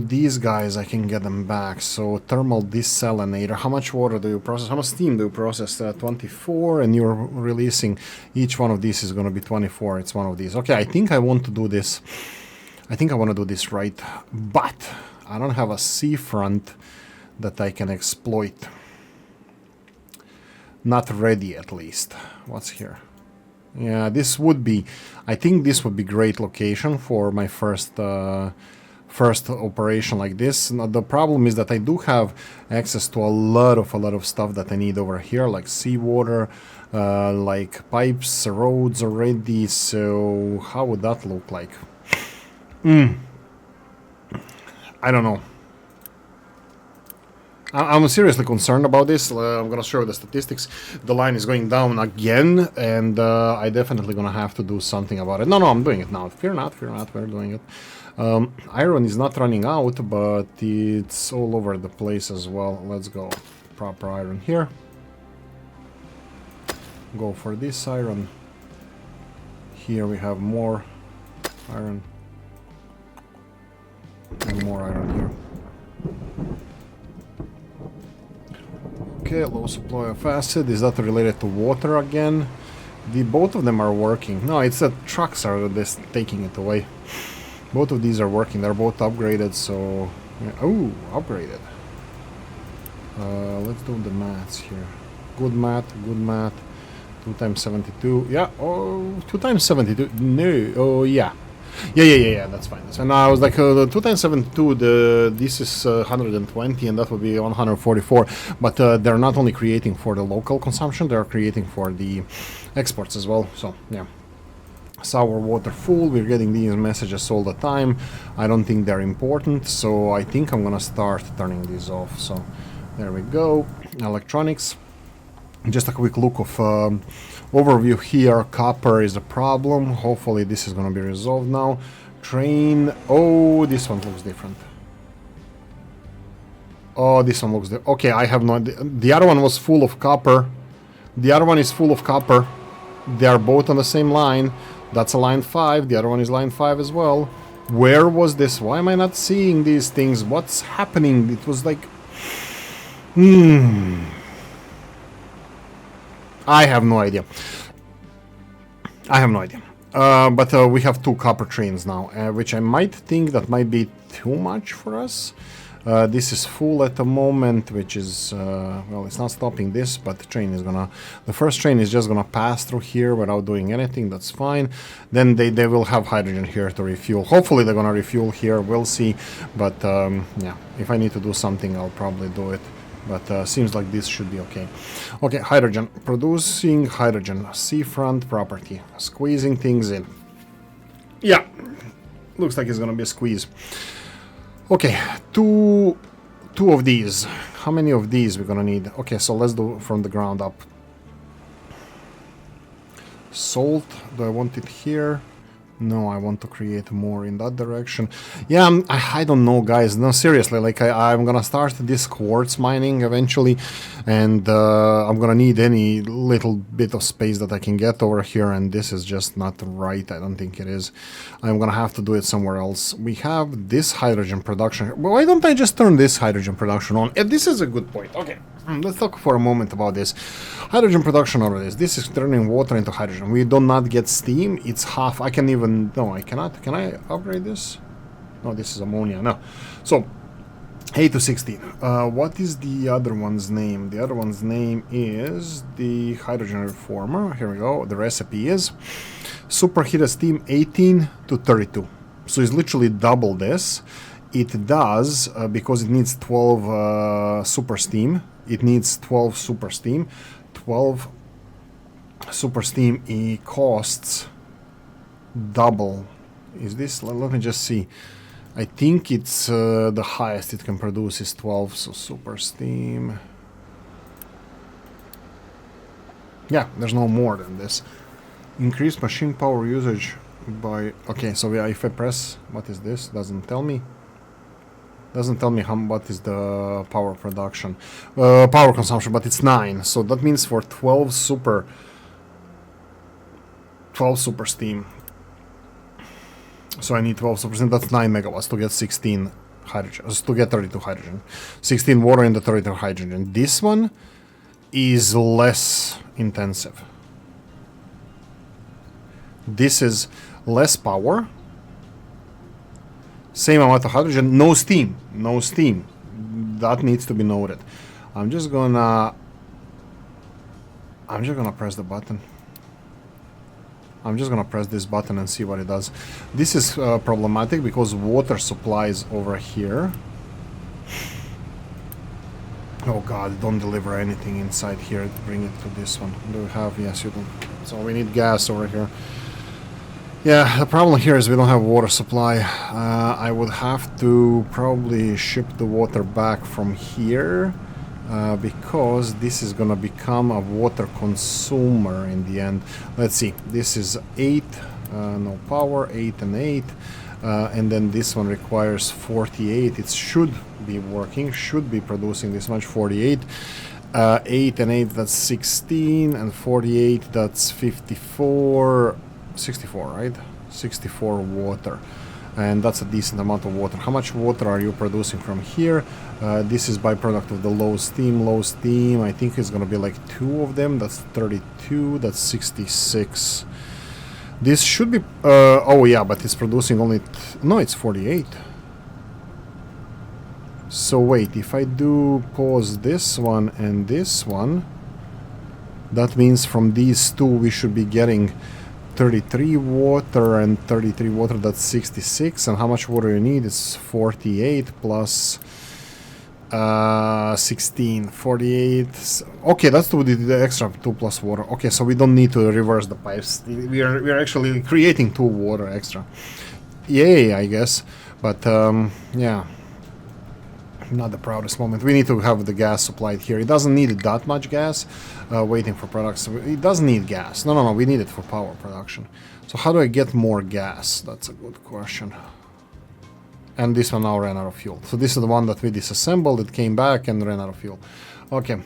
these guys I can get them back. So thermal desalinator. How much water do you process? How much steam do you process? 24, and you're releasing each one of these is going to be 24. It's one of these. Okay, I think I want to do this. I think I want to do this right, but I don't have a seafront that I can exploit. Not ready, at least. What's here? Yeah, this would be... I think this would be great location for my first operation like this. Now, the problem is that I do have access to a lot of stuff that I need over here, like seawater, like pipes, roads already. So how would that look like? I don't know. I'm seriously concerned about this. I'm gonna show you the statistics. The line is going down again, and I definitely gonna have to do something about it. No, I'm doing it now. Fear not, we're doing it. Iron is not running out, but it's all over the place as well. Let's go. Proper iron here. Go for this iron. Here we have more iron. And more iron here. Okay, low supply of acid. Is that related to water again? Both of them are working. No, it's the trucks are just taking it away. Both of these are working. They're both upgraded, so... Yeah. Oh, upgraded. Let's do the maths here. Good math, good math. 2 times 72. Yeah, oh, 2 times 72. No, oh, yeah. Yeah, that's fine. And I was like, 2 times 72, this is 120, and that would be 144. But they're not only creating for the local consumption, they're creating for the exports as well. So, yeah. Sour water full. We're getting these messages all the time. I don't think they're important, so I think I'm gonna start turning these off. So there we go. Electronics. Just a quick look of overview here. Copper is a problem. Hopefully this is gonna be resolved now. Train. Oh, this one looks different. Oh, this one looks different. Okay, I have no idea. The other one was full of copper. The other one is full of copper. They are both on the same line. That's a line 5. The other one is line 5 as well. Where was this? Why am I not seeing these things? What's happening? It was like... I have no idea. I have no idea. But we have 2 copper trains now, which I might think that might be too much for us. This is full at the moment, which is, well, it's not stopping this, but the train is gonna... The first train is just gonna pass through here without doing anything, that's fine. Then they will have hydrogen here to refuel. Hopefully they're gonna refuel here, we'll see. But, yeah, if I need to do something, I'll probably do it. But seems like this should be okay. Okay, hydrogen. Producing hydrogen. Seafront property. Squeezing things in. Yeah. Looks like it's gonna be a squeeze. Okay, two of these. How many of these we're gonna need? Okay, so let's do from the ground up. Salt. Do I want it here? No, I want to create more in that direction. Yeah, I don't know, guys. No, seriously, like I'm gonna start this quartz mining eventually, and I'm gonna need any little bit of space that I can get over here, and this is just not right. I don't think it is. I'm gonna have to do it somewhere else. We have this hydrogen production. Why don't I just turn this hydrogen production on? This is a good point. Okay. Let's talk for a moment about this. Hydrogen production over this. This is turning water into hydrogen. We do not get steam. It's half. I can even... No, I cannot. Can I upgrade this? No, this is ammonia. No. So, 8 to 16. What is the other one's name? The other one's name is the hydrogen reformer. Here we go. The recipe is superheated steam 18 to 32. So it's literally double this. It does, because it needs 12 super steam. It needs 12 super steam. 12 super steam, it costs double. Is this? Let me just see. I think it's the highest it can produce is 12. So super steam. Yeah, there's no more than this. Increased machine power usage by... Okay, so if I press... What is this? Doesn't tell me. Doesn't tell me what is the power production, power consumption, but it's 9. So that means for 12 super steam. So I need 12 super steam. That's 9 megawatts to get 16 hydrogen, to get 32 hydrogen. 16 water and the 32 hydrogen. This one is less intensive. This is less power. Same amount of hydrogen, no steam, no steam. That needs to be noted. I'm just gonna press the button. I'm just gonna press this button and see what it does. This is problematic because water supply is over here. Oh god, don't deliver anything inside here. Bring it to this one. Do we have? Yes, you do. So we need gas over here. Yeah, the problem here is we don't have water supply. I would have to probably ship the water back from here because this is gonna become a water consumer in the end. Let's see, this is 8, no power, 8 and 8. And then this one requires 48. It should be working, should be producing this much, 48. 8 and 8, that's 16, and 48, that's 54. 64, right? 64 water, and that's a decent amount of water. How much water are you producing from here? This is byproduct of the low steam. Low steam, I think it's gonna be like 2 of them. That's 32, that's 66. This should be oh yeah, but it's producing only no, it's 48. So wait, if I do pause this one and this one, that means from these two we should be getting 33 water and 33 water, that's 66. And how much water you need is 48 plus 16, 48. Okay, that's the extra 2 plus water. Okay, so we don't need to reverse the pipes. We are actually creating 2 water extra. Yay, I guess. But yeah, not the proudest moment. We need to have the gas supplied here. It doesn't need that much gas. Waiting for products. It doesn't need gas. No. We need it for power production. So how do I get more gas? That's a good question. And this one now ran out of fuel. So this is the one that we disassembled. It came back and ran out of fuel. Okay.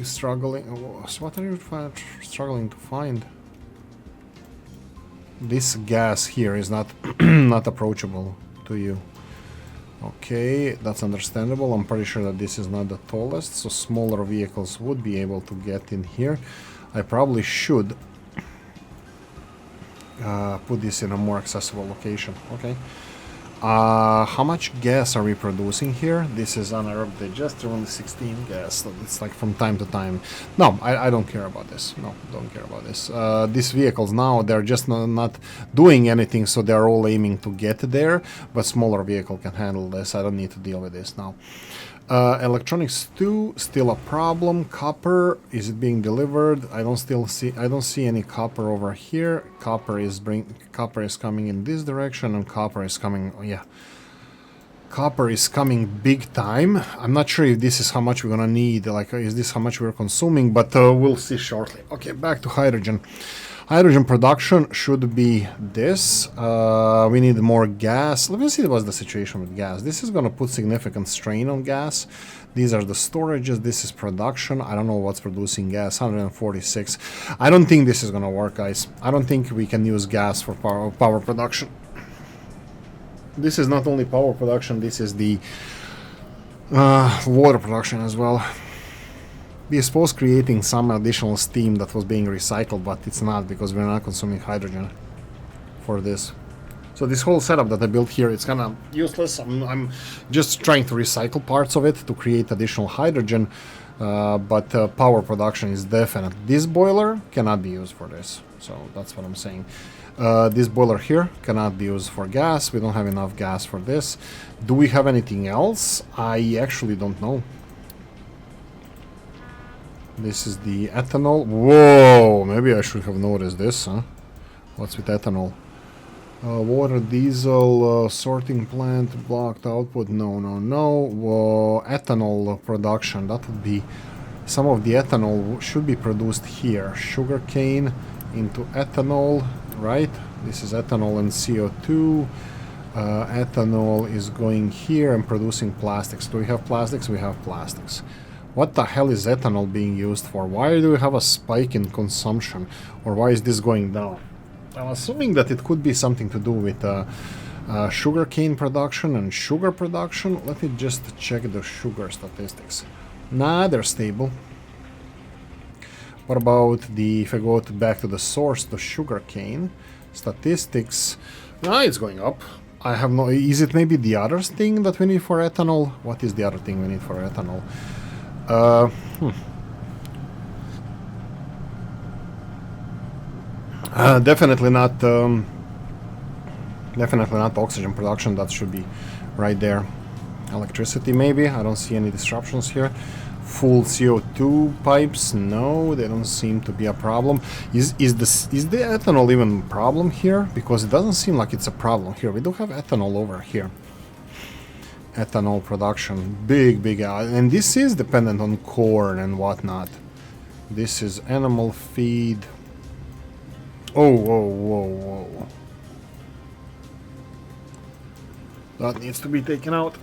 Struggling. So what are you struggling to find? This gas here is not not approachable to you. Okay, that's understandable. I'm pretty sure that this is not the tallest, so smaller vehicles would be able to get in here. I probably should put this in a more accessible location. Okay. How much gas are we producing here? This is anaerobic digester, only 16 gas. So it's like from time to time. No, I don't care about this. No, don't care about this. These vehicles now, they're just not doing anything, so they're all aiming to get there. But smaller vehicle can handle this. I don't need to deal with this now. Electronics 2, still a problem. Copper, is it being delivered? I don't see any copper over here. Copper is coming in this direction, and copper is coming. Oh yeah, copper is coming big time. I'm not sure if this is how much we're gonna need. Like, is this how much we're consuming? But we'll see shortly. Okay, back to hydrogen. Hydrogen production should be this. We need more gas. Let me see what's the situation with gas. This is going to put significant strain on gas. These are the storages. This is production. I don't know what's producing gas. 146. I don't think this is going to work, guys. I don't think we can use gas for power production. This is not only power production. This is the water production as well. We suppose creating some additional steam that was being recycled, but it's not, because we're not consuming hydrogen for this. So this whole setup that I built here, it's kind of useless. I'm just trying to recycle parts of it to create additional hydrogen, but power production is definite. This boiler cannot be used for this, so that's what I'm saying. This boiler here cannot be used for gas. We don't have enough gas for this. Do we have anything else? I actually don't know. This is the ethanol. Whoa, maybe I should have noticed this, huh? What's with ethanol? Water, diesel, sorting plant, blocked output. No. Whoa, ethanol production. That would be... Some of the ethanol should be produced here. Sugarcane into ethanol, right? This is ethanol and CO2. Ethanol is going here and producing plastics. Do we have plastics? We have plastics. What the hell is ethanol being used for? Why do we have a spike in consumption? Or why is this going down? I'm assuming that it could be something to do with sugarcane production and sugar production. Let me just check the sugar statistics. Nah, they're stable. What about if I go back to the source, the sugarcane statistics? Nah, it's going up. I have no... Is it maybe the other thing that we need for ethanol? What is the other thing we need for ethanol? Definitely not oxygen production. That should be right there. Electricity, maybe. I don't see any disruptions here. Full CO2 pipes, no, they don't seem to be a problem. Is the ethanol even a problem here? Because it doesn't seem like it's a problem here. We do have ethanol over here. Ethanol production, big, and this is dependent on corn and whatnot. This is animal feed. Oh, whoa. That needs to be taken out.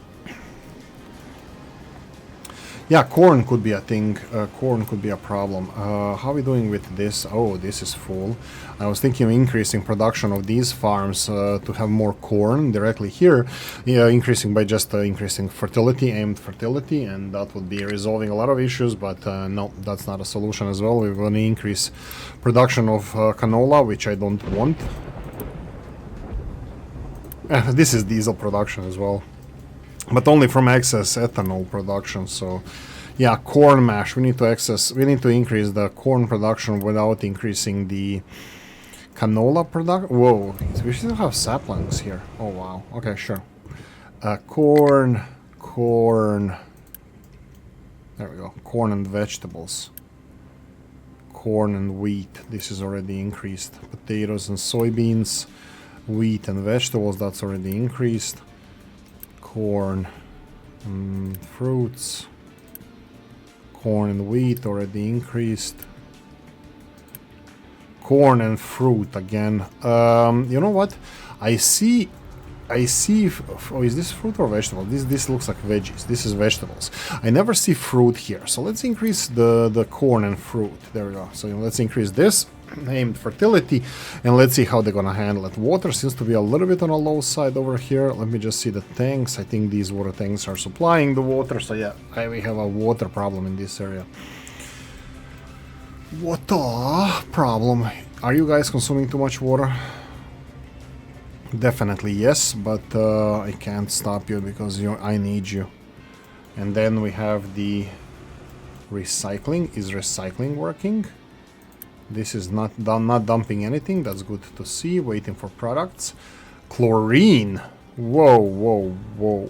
Yeah, corn could be a thing. Corn could be a problem. How are we doing with this? Oh, this is full. I was thinking of increasing production of these farms to have more corn directly here. Yeah, increasing by just increasing fertility, aimed fertility, and that would be resolving a lot of issues, but no, that's not a solution as well. We're going to increase production of canola, which I don't want. This is diesel production as well. But only from excess ethanol production, so yeah, corn mash. We need to increase the corn production without increasing the canola production. Whoa, we still have saplings here. Oh wow. Okay, sure. Corn corn. There we go. Corn and vegetables. Corn and wheat. This is already increased. Potatoes and soybeans. Wheat and vegetables. That's already increased. Corn. Fruits. Corn and wheat already increased. Corn and fruit again. You know what? I see. Oh, is this fruit or vegetable? This looks like veggies. This is vegetables. I never see fruit here. So let's increase the corn and fruit. There we go. So let's increase this. Named fertility, and let's see how they're gonna handle it. Water seems to be a little bit on the low side over here. Let me just see the tanks. I think these water tanks are supplying the water, so yeah, we have a water problem in this area. Water problem. Are you guys consuming too much water? Definitely yes, but I can't stop you because I need you. And then we have the recycling. Is recycling working? This is not dumping anything. That's good to see. Waiting for products. Chlorine. Whoa, whoa, whoa.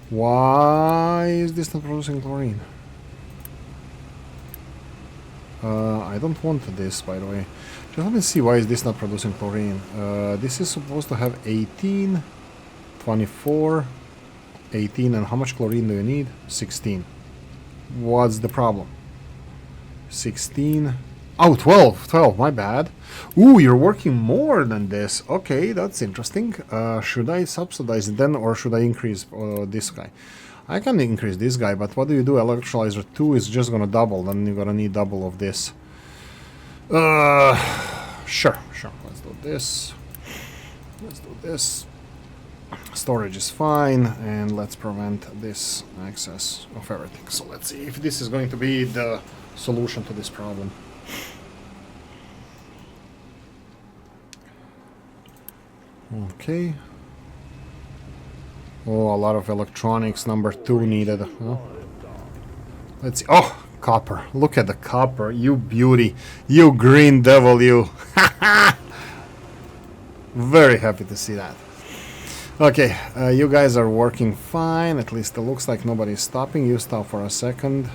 Why is this not producing chlorine? I don't want this, by the way. Just let me see why is this not producing chlorine. This is supposed to have 18, 24... 18, and how much chlorine do you need? 16. What's the problem? 16. Oh, 12, my bad. Ooh, you're working more than this. Okay, that's interesting. Should I subsidize it then, or should I increase this guy? I can increase this guy, but what do you do? Electrolyzer 2 is just gonna double, then you're gonna need double of this. Sure. Let's do this. Storage is fine, and let's prevent this excess of everything. So let's see if this is going to be the solution to this problem. Okay. Oh, a lot of electronics. Number 2 needed. Huh? Let's see. Oh, copper. Look at the copper. You beauty. You green devil, you. Very happy to see that. Okay, you guys are working fine. At least it looks like nobody's stopping. You stop for a second.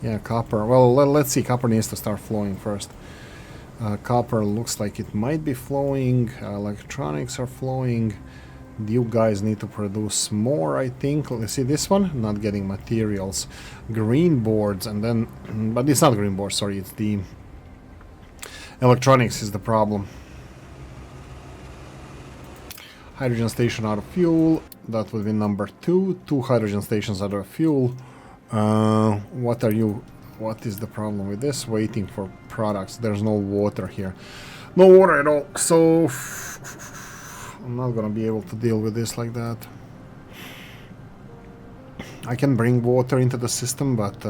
Yeah, copper. Well, let's see. Copper needs to start flowing first. Copper looks like it might be flowing. Electronics are flowing. You guys need to produce more, I think. Let's see this one. Not getting materials. Green boards, and then... But it's not green boards, sorry. It's the... Electronics is the problem. Hydrogen station out of fuel. That would be number 2. 2 hydrogen stations out of fuel. What are you... What is the problem with this? Waiting for products. There's no water here. No water at all. So... I'm not gonna be able to deal with this like that. I can bring water into the system, but...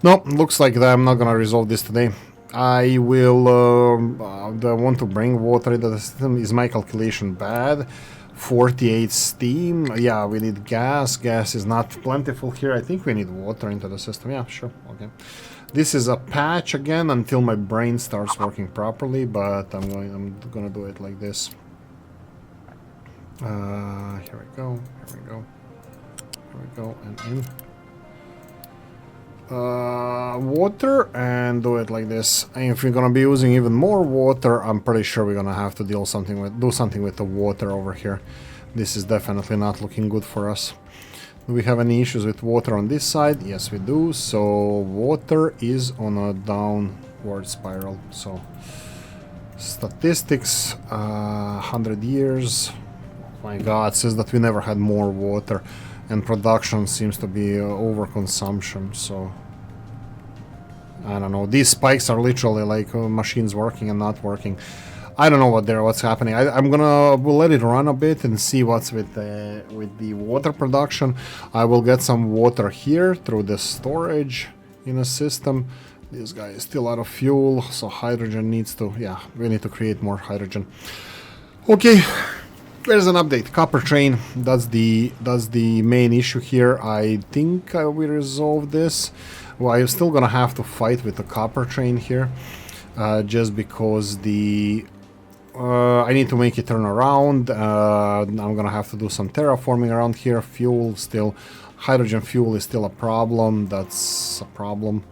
No, looks like that I'm not gonna resolve this today. I will want to bring water into the system. Is my calculation bad? 48 steam. Yeah, we need gas. Gas is not plentiful here. I think we need water into the system. Yeah, sure. Okay. This is a patch again until my brain starts working properly, but I'm gonna do it like this. Here we go. And in. Water, and do it like this. And if we're gonna be using even more water, I'm pretty sure we're gonna have to do something with the water over here. This is definitely not looking good for us. Do we have any issues with water on this side? Yes, we do. So water is on a downward spiral. So statistics, 100 years. Oh my God, it says that we never had more water. And production seems to be overconsumption, so... I don't know. These spikes are literally like machines working and not working. I don't know what's happening. We'll let it run a bit and see what's with the water production. I will get some water here through the storage in a system. This guy is still out of fuel, so hydrogen needs to... Yeah, we need to create more hydrogen. Okay. There's an update. Copper train. That's the main issue here. I think we resolved this. Well, I'm still gonna have to fight with the copper train here. just because the I need to make it turn around. I'm gonna have to do some terraforming around here. Fuel still, hydrogen fuel is still a problem. That's a problem.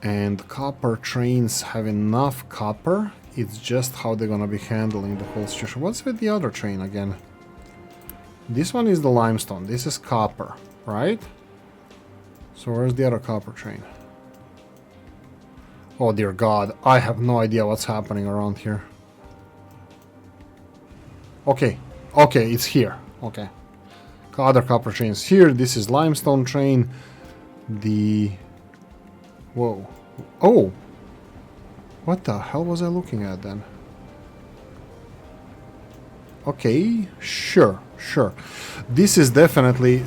And copper trains have enough copper. It's just how they're gonna be handling the whole situation. What's with the other train again? This one is the limestone. This is copper, right? So where's the other copper train? Oh dear God, I have no idea what's happening around here. Okay, okay, it's here. Okay. Other copper trains here. This is limestone train. The... Whoa. Oh! What the hell was I looking at then? Okay, sure. This definitely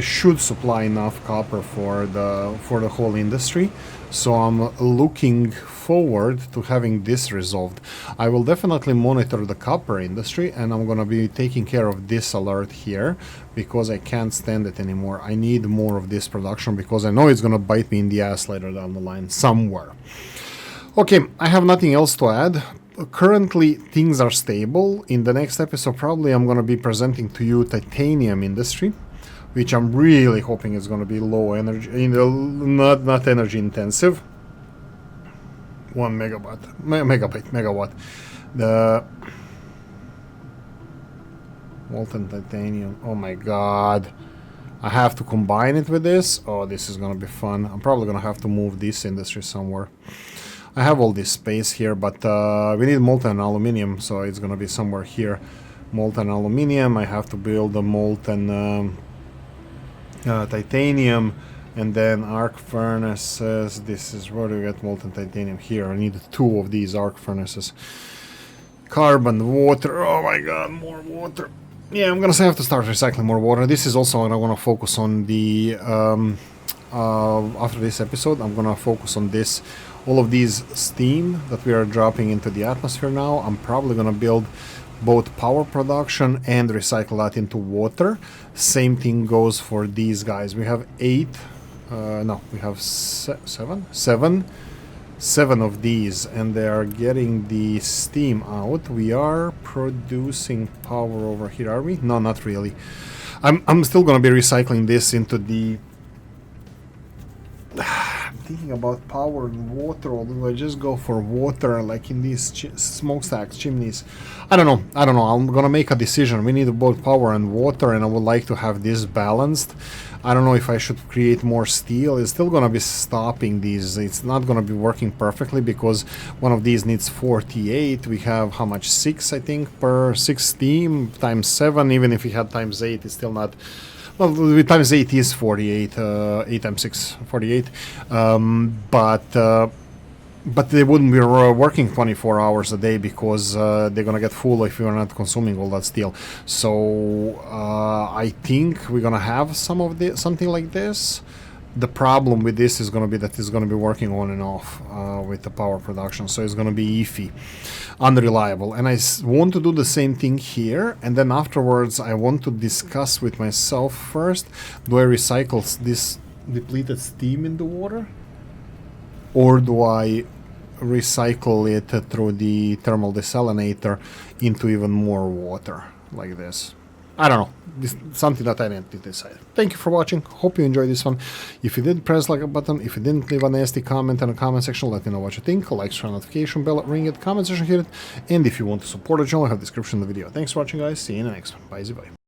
should supply enough copper for the whole industry. So I'm looking forward to having this resolved. I will definitely monitor the copper industry, and I'm gonna be taking care of this alert here because I can't stand it anymore. I need more of this production because I know it's gonna bite me in the ass later down the line somewhere. Okay, I have nothing else to add. Currently, things are stable. In the next episode, probably I'm going to be presenting to you titanium industry, which I'm really hoping is going to be low energy, not energy intensive. 1 megawatt. The molten titanium. Oh my God. I have to combine it with this. Oh, this is going to be fun. I'm probably going to have to move this industry somewhere. I have all this space here, but we need molten aluminium, so it's gonna be somewhere here. Molten aluminium, I have to build a molten titanium, and then arc furnaces. This is where do we get molten titanium? Here, I need 2 of these arc furnaces. Carbon, water, oh my God, more water. Yeah, I'm gonna have to start recycling more water. This is also what I wanna focus on the, after this episode, I'm gonna focus on this. All of these steam that we are dropping into the atmosphere now, I'm probably gonna build both power production and recycle that into water. Same thing goes for these guys. We have 8, no, we have 7 of these, and they are getting the steam out. We are producing power over here, are we? No, not really. I'm still gonna be recycling this into the... thinking about power and water, or do I just go for water like in these smokestacks, chimneys? I don't know. I'm gonna make a decision. We need both power and water, and I would like to have this balanced. I don't know if I should create more steel. It's still gonna be stopping these. It's not gonna be working perfectly because one of these needs 48. We have how much? 6, I think, per 6 steam times 7. Even if we had times 8, it's still not... Well, times 8 is 48, 8 times 6, 48, but they wouldn't be working 24 hours a day because they're gonna get full if you're not consuming all that steel. So I think we're gonna have something like this. The problem with this is gonna be that it's gonna be working on and off with the power production, so it's gonna be iffy, unreliable. And I want to do the same thing here, and then afterwards I want to discuss with myself first, do I recycle this depleted steam in the water, or do I recycle it through the thermal desalinator into even more water like this? I don't know. This is something that I didn't decide. Thank you for watching. Hope you enjoyed this one. If you did, press like a button. If you didn't, leave a nasty comment in the comment section. Let me know what you think. Like, share, notification bell, ring it, comment section, hit it. And if you want to support the channel, I have a description in the video. Thanks for watching, guys. See you in the next one. Bye, bye.